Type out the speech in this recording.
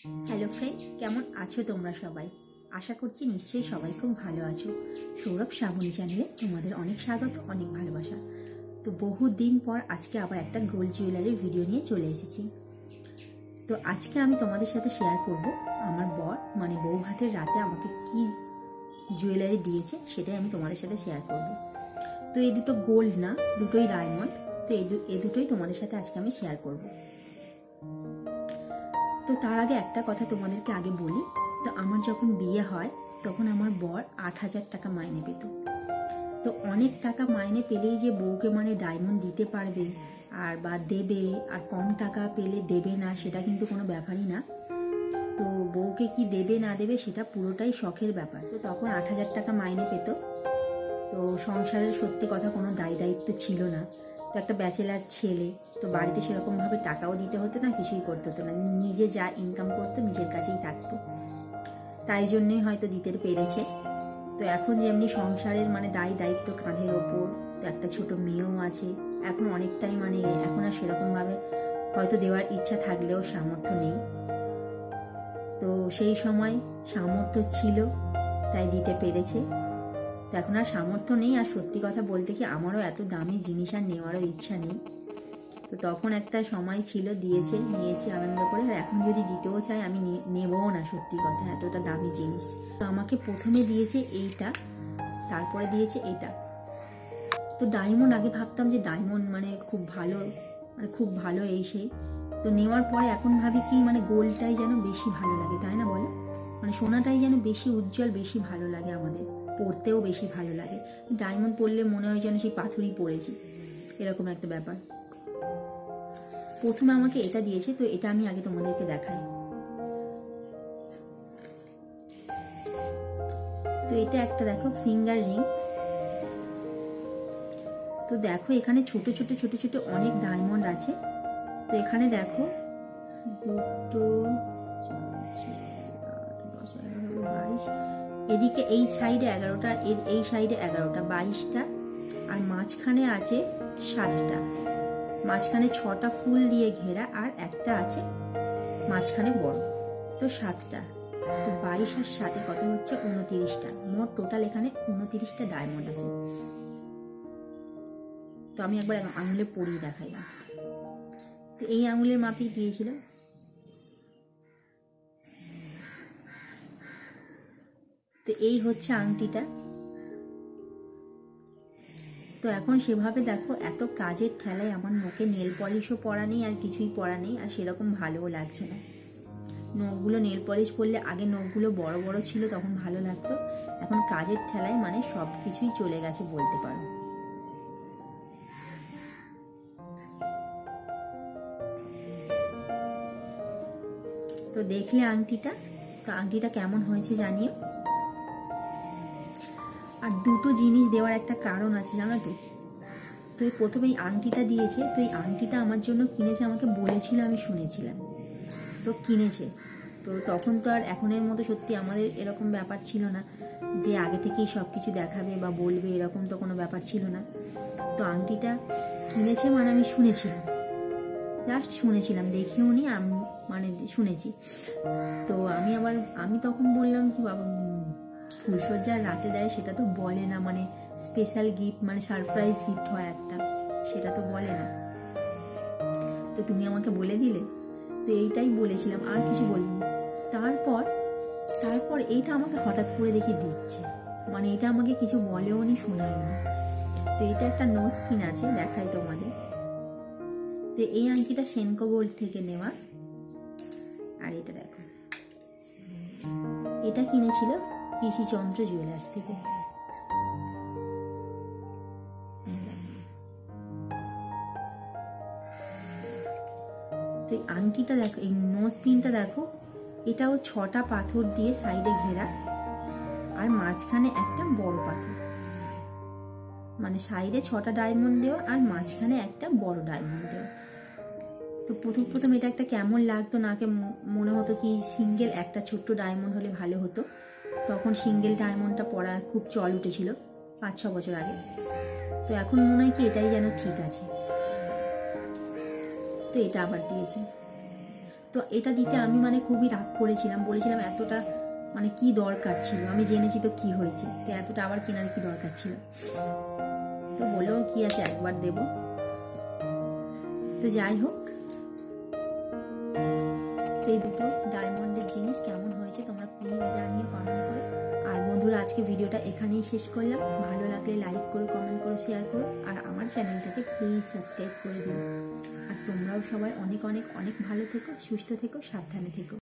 Hello friend, কেমন আছো তোমরা সবাই? আশা করছি নিশ্চয়ই সবাই খুব ভালো আছো। সৌরভ শ্রাবণী চ্যানেলে তোমাদের অনেক স্বাগত, অনেক ভালোবাসা। তো বহুদিন পর আজকে আবার একটা গোল্ড জুয়েলারির ভিডিও নিয়ে চলে এসেছি। তো আজকে আমি তোমাদের সাথে শেয়ার করব আমার বর মানে বউ ভাতের রাতে আমাকে কি জুয়েলারি দিয়েছে, সেটাই আমি তোমাদের সাথে শেয়ার করব। তো এই দুটো গোল্ড না, দুটোই ডায়মন্ড। তো এই দুটোই তোমাদের সাথে আজকে আমি শেয়ার করব। তো তার আগে একটা কথা তোমাদেরকে আগে বলি। তো আমার যখন বিয়ে হয় তখন আমার বর 8,000 টাকা মাইনে পেত। তো অনেক টাকা মাইনে পেলেই যে বউকে মানে ডায়মন্ড দিতে পারবে আর বা দেবে, আর কম টাকা পেলে দেবে না, সেটা কিন্তু কোনো ব্যাপারই না। তো বউকে কি দেবে না দেবে সেটা পুরোটাই শখের ব্যাপার। তো তখন 8,000 টাকা মাইনে পেত। তো সংসারের সত্যি কথা কোনো দায়িত্ব ছিল না। তো একটা ব্যাচেলার ছেলে, তো বাড়িতে সেরকমভাবে টাকাও দিতে হতো না, কিছুই করতে হতো না। নিজে যা ইনকাম করতো নিজের কাছেই থাকতো, তাই জন্যই হয়তো দিতে পেরেছে। তো এখন যেমনি সংসারের মানে দায়িত্ব কাঁধের ওপর, তো একটা ছোট মেয়েও আছে। এখন অনেকটাই মানে এখন আর সেরকমভাবে হয়তো দেওয়ার ইচ্ছা থাকলেও সামর্থ্য নেই। তো সেই সময় সামর্থ্য ছিল তাই দিতে পেরেছে। তো এখন আর সামর্থ্য নেই, আর সত্যি কথা বলতে কি আমারও এত দামি জিনিস আর নেওয়ারও ইচ্ছা নেই। তো তখন একটা সময় ছিল, নিয়েছি আনন্দ করে। আর এখন যদি দিতেও চাই আমি নেবও না, সত্যি কথা, এতটা দামি জিনিস। তো আমাকে প্রথমে দিয়েছে এইটা, তারপরে দিয়েছে এটা। তো ডায়মন্ড আগে ভাবতাম যে ডায়মন্ড মানে খুব ভালো এই সেই। তো নেওয়ার পরে এখন ভাবি কি মানে গোল্ডটাই যেন বেশি ভালো লাগে, তাই না বলো? মানে সোনাটাই যেন বেশি উজ্জ্বল, বেশি ভালো লাগে, আমাদের পরতেও বেশি ভালো লাগে। ডায়মন্ড পরলে মনে হয় যেন সেই পাথরই পরেছি, এরকম একটা ব্যাপার। প্রথমে আমাকে এটা দিয়েছে, তো এটা আমি আগে তোমাদেরকে দেখাই। তো এটা একটা দেখো ফিঙ্গার রিং। তো দেখো এখানে ছোট ছোট অনেক ডায়মন্ড আছে। তো এখানে দেখো 2, 22, এদিকে এই সাইডে 11টা, এই সাইডে 11টা, 22টা, আর মাঝখানে আছে 7টা। মাঝখানে 6টা ফুল দিয়ে ঘেরা, আর একটা আছে মাঝখানে বড়। তো 7টা। তো 22 আর 7 কত হচ্ছে? 29টা। মোট টোটাল এখানে 29টা ডায়মন্ড আছে। তো আমি একবার আঙুলে পরিয়ে দেখাই। তো এই আঙুলের মাপই দিয়েছিল। তো এই হচ্ছে আংটিটা। তো এখন সেভাবে দেখো এত কাজের ঠেলায় আমার নখে নেল পলিশও পরা নেই, আর কিছুই পরা নেই, আর সেরকম ভালোও লাগছে না। নখগুলো নেল পলিশ পরলে আগে নখগুলো বড় বড় ছিল, তখন ভালো লাগতো। এখন কাজের ঠেলায় মানে সব কিছুই চলে গেছে বলতে পারো। তো দেখলে আংটিটা, তো আংটিটা কেমন হয়েছে জানিও। আর দুটো জিনিস দেওয়ার একটা কারণ আছে, জানো তো। তো এই প্রথমে এই আংটিটা দিয়েছে। তো এই আংটিটা আমার জন্য কিনেছে, আমাকে বলেছিল, আমি শুনেছিলাম। তো কিনেছে। তো তখন তো আর এখনের মতো সত্যি আমাদের এরকম ব্যাপার ছিল না যে আগে থেকেই সব কিছু দেখাবে বা বলবে, এরকম তো কোনো ব্যাপার ছিল না। তো আংটিটা কিনেছে মানে আমি শুনেছিলাম, জাস্ট শুনেছিলাম, দেখিও নি, আমি মানে শুনেছি। তো আমি তখন বললাম কি বাবা, ফুলসজ্জার রাতে দেয় সেটা তো বলে না, মানে স্পেশাল গিফট মানে সারপ্রাইজ গিফট হয় একটা, সেটা তো বলে না। তো তুমি আমাকে বলে দিলে। তো এইটাই বলেছিলাম, আর কিছু বলিনি। তারপর এইটা আমাকে হঠাৎ করে দেখে দিচ্ছে, মানে এটা আমাকে কিছু বলেও নি, শোনায়নি। তো এটা একটা নোজ পিন আছে, দেখাই তোমাদের। তো এই আংটিটা সেনকো গোল্ড থেকে নেওয়া। আর এটা দেখো, এটা কিনেছিল পিসি চন্দ্র জুয়েলার্স থেকে। তো এই আংটিটা দেখো, এই নোজ পিনটা দেখো, এটাও 6টা পাথর দিয়ে সাইডে ঘেরা, আর মাঝখানে একটা বড় পাথর, মানে সাইডে 6টা ডায়মন্ড দেওয়া, আর মাঝখানে একটা বড় ডায়মন্ড দেওয়া। তো প্রথম এটা একটা কেমন লাগতো, নাকে মনে হতো কি সিঙ্গেল একটা ছোট্ট ডায়মন্ড হলে ভালো হতো। তখন সিঙ্গেল ডায়মন্ডটা পরা খুব চল উঠেছিল 5-6 বছর আগে। তো এখন মনে হয় কি এটাই যেন ঠিক আছে। তো এটা আবার দিয়েছে। তো এটা দিতে আমি মানে খুবই রাগ করেছিলাম, বলেছিলাম এতটা মানে কি দরকার ছিল, আমি জেনেছি তো কি হয়েছে, তো এতটা আবার কেনার কি দরকার ছিল। তো বলেও কি আছে, একবার দেব। তো যাই হোক, তো এই দুটো ডায়মন্ডের জিনিস কেমন হয়েছে তোমরা প্লিজ জানিয়ে কমেন্ট করে। আর বন্ধুরা, আজকে ভিডিওটা এখানেই শেষ করলাম। ভালো লাগলে লাইক করো, কমেন্ট করো, শেয়ার করো, আর আমার চ্যানেলটাকে প্লিজ সাবস্ক্রাইব করে দিও। আর তোমরাও সবাই অনেক অনেক অনেক ভালো থেকো, সুস্থ থেকো, সাবধানে থেকো।